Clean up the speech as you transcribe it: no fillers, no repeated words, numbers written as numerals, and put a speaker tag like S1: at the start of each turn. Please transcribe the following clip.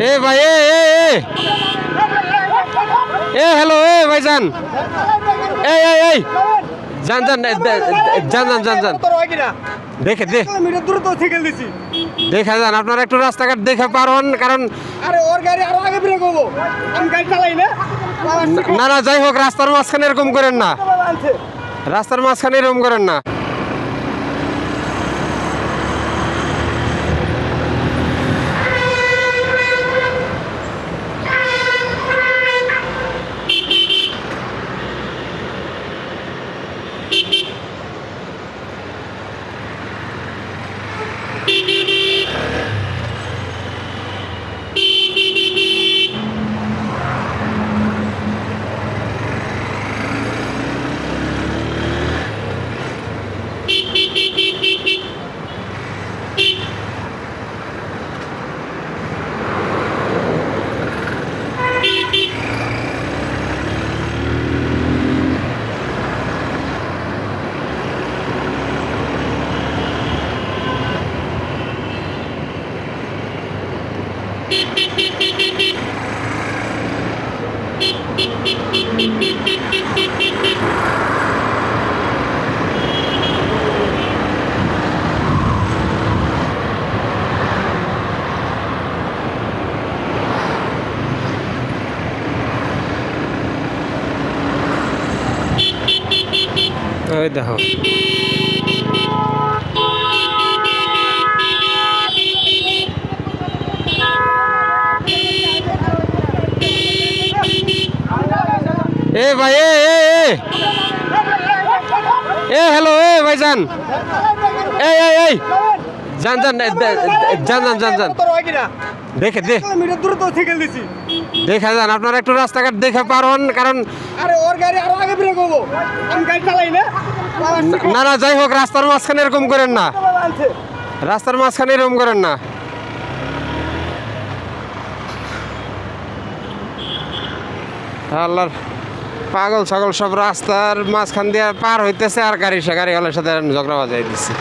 S1: ए भाई ए हेलो ए भाईजान ए जान जान जान जान जान जान দেখে দেখ
S2: মিটার দূরে তো সাইকেল দিছি
S1: দেখা যান আপনারা একটু রাস্তাঘাট দেখে পারন কারণ
S2: আরে ওর গাড়ি আরো আগে ব্রেক হবো আমি গাড়ি চালাই না
S1: না না যাই হোক রাস্তার মাঝখানে এরকম করেন না রাস্তার মাঝখানে এরকম করেন না ওই দেখো ए भाई ए हेलो ए भाईजान ए जान जान जान जान जान जान দেখে দেখ
S2: মিটার দূরে তো সাইকেল দিছি
S1: দেখা যান আপনারা একটু রাস্তাঘাট দেখে পারন কারণ
S2: আরে ওর গাড়ি আরো আগে ব্রেক হবো আমি গাড়ি চালাই না
S1: না না যাই হোক রাস্তার মাঝখানে এরকম করেন না রাস্তার মাঝখানে এরকম করেন না আল্লাহর পাগল ছাগল সব রাস্তার মাঝখান দিয়ে পার হইতেছে আর গাড়িওয়ালার সাথে ঝগড়া বাজাই দিচ্ছে